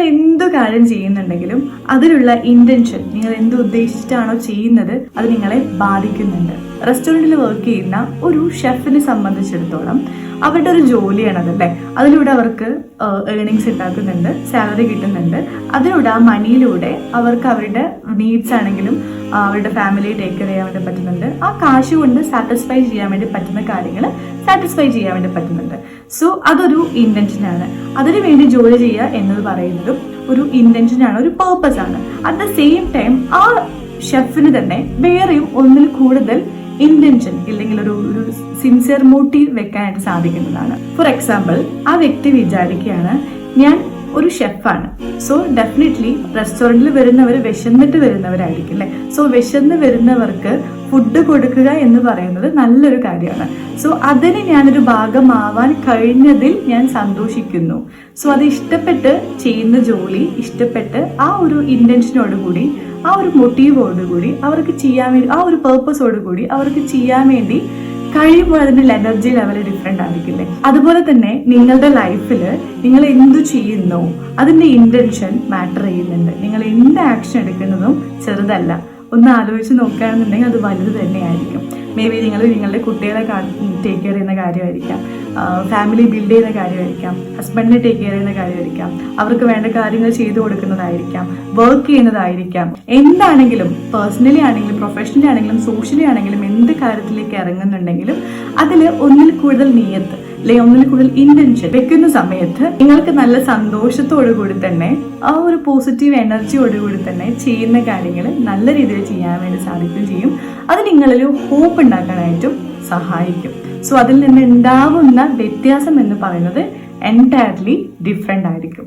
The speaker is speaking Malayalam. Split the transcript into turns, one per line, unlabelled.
നിങ്ങൾ എന്തു കാര്യം ചെയ്യുന്നുണ്ടെങ്കിലും അതിലുള്ള ഇന്റൻഷൻ, നിങ്ങൾ എന്ത് ഉദ്ദേശിച്ചിട്ടാണോ ചെയ്യുന്നത് അത് നിങ്ങളെ ബാധിക്കുന്നുണ്ട്. റെസ്റ്റോറൻറ്റിൽ വർക്ക് ചെയ്യുന്ന ഒരു ഷെഫിനെ സംബന്ധിച്ചിടത്തോളം അവരുടെ ഒരു ജോലിയാണതല്ലേ. അതിലൂടെ അവർക്ക് ഏർണിങ്സ് ഉണ്ടാക്കുന്നുണ്ട്, സാലറി കിട്ടുന്നുണ്ട്. അതിലൂടെ ആ മണിയിലൂടെ അവർക്ക് അവരുടെ നീഡ്സ് ആണെങ്കിലും അവരുടെ ഫാമിലിയെ ടേക്ക് കെയർ ചെയ്യാൻ വേണ്ടി പറ്റുന്നുണ്ട്. ആ കാശ് കൊണ്ട് സാറ്റിസ്ഫൈ ചെയ്യാൻ വേണ്ടി പറ്റുന്ന കാര്യങ്ങൾ സാറ്റിസ്ഫൈ ചെയ്യാൻ വേണ്ടി പറ്റുന്നുണ്ട്. സോ അതൊരു ഇന്റൻഷനാണ്. അതിനു വേണ്ടി ജോലി ചെയ്യുക എന്നത് പറയുന്നതും ഒരു ഇന്റൻഷനാണ്, ഒരു പേർപ്പസ് ആണ്. അറ്റ് ദ സെയിം ടൈം ആ ഷെഫിന് തന്നെ വേറെയും ഒന്നിൽ കൂടുതൽ ഇന്റൻഷൻ ഇല്ലെങ്കിൽ ഒരു സിൻസിയർ മോട്ടീവ് വെക്കാനായിട്ട് സാധിക്കുന്നതാണ്. ഫോർ എക്സാമ്പിൾ, ആ വ്യക്തി വിചാരിക്കുകയാണ് ഞാൻ ഒരു ഷെഫാണ്. സോ ഡെഫിനറ്റ്ലി റെസ്റ്റോറൻറ്റിൽ വരുന്നവർ വിശന്നിട്ട് വരുന്നവരായിരിക്കും അല്ലേ. സോ വിശന്ന് വരുന്നവർക്ക് ഫുഡ് കൊടുക്കുക എന്ന് പറയുന്നത് നല്ലൊരു കാര്യമാണ്. സോ അതിന് ഞാനൊരു ഭാഗമാവാൻ കഴിഞ്ഞതിൽ ഞാൻ സന്തോഷിക്കുന്നു. സോ അത് ഇഷ്ടപ്പെട്ട് ചെയ്യുന്ന ജോലി, ഇഷ്ടപ്പെട്ട് ആ ഒരു ഇന്റൻഷനോടുകൂടി, ആ ഒരു മോട്ടീവോടുകൂടി അവർക്ക് ചെയ്യാൻ വേണ്ടി, ആ ഒരു പേർപ്പസോടുകൂടി അവർക്ക് ചെയ്യാൻ വേണ്ടി കഴിയുമ്പോൾ അതിന്റെ എനർജി ലെവൽ ഡിഫറെന്റ് ആയിരിക്കില്ലേ. അതുപോലെ തന്നെ നിങ്ങളുടെ ലൈഫിൽ നിങ്ങൾ എന്തു ചെയ്യുന്നു അതിന്റെ ഇന്റൻഷൻ മാറ്റർ ചെയ്യുന്നുണ്ട്. നിങ്ങൾ എന്ത് ആക്ഷൻ എടുക്കുന്നതും ചെറുതല്ല. ഒന്ന് ആലോചിച്ച് നോക്കുകയാണെന്നുണ്ടെങ്കിൽ അത് വലുത് തന്നെയായിരിക്കും. മേ ബി നിങ്ങൾ നിങ്ങളുടെ കുട്ടികളെ ടേക്ക് കെയർ ചെയ്യുന്ന കാര്യമായിരിക്കാം, ഫാമിലി ബിൽഡ് ചെയ്യുന്ന കാര്യമായിരിക്കാം, ഹസ്ബൻഡിനെ ടേക്ക് കെയർ ചെയ്യുന്ന കാര്യമായിരിക്കാം, അവർക്ക് വേണ്ട കാര്യങ്ങൾ ചെയ്തു കൊടുക്കുന്നതായിരിക്കാം, വർക്ക് ചെയ്യുന്നതായിരിക്കാം. എന്താണെങ്കിലും, പേഴ്സണലി ആണെങ്കിലും പ്രൊഫഷണലി ആണെങ്കിലും സോഷ്യലി ആണെങ്കിലും എന്ത് കാര്യത്തിലേക്ക് ഇറങ്ങുന്നുണ്ടെങ്കിലും അതിൽ ഒന്നിൽ കൂടുതൽ നിയത്ത് അല്ലെങ്കിൽ ഒന്നിൽ കൂടുതൽ ഇന്റൻഷൻ വെക്കുന്ന സമയത്ത് നിങ്ങൾക്ക് നല്ല സന്തോഷത്തോടു കൂടി തന്നെ ആ ഒരു പോസിറ്റീവ് എനർജിയോടുകൂടി തന്നെ ചെയ്യുന്ന കാര്യങ്ങൾ നല്ല രീതിയിൽ ചെയ്യാൻ വേണ്ടി സാധിക്കുകയും ചെയ്യും. അത് നിങ്ങളിൽ ഹോപ്പ് ഉണ്ടാക്കാനായിട്ടും സഹായിക്കും. സോ അതിൽ നിന്ന് ഉണ്ടാവുന്ന വ്യത്യാസം എന്ന് പറയുന്നത് എൻറ്റയർലി ഡിഫറെൻ്റ് ആയിരിക്കും.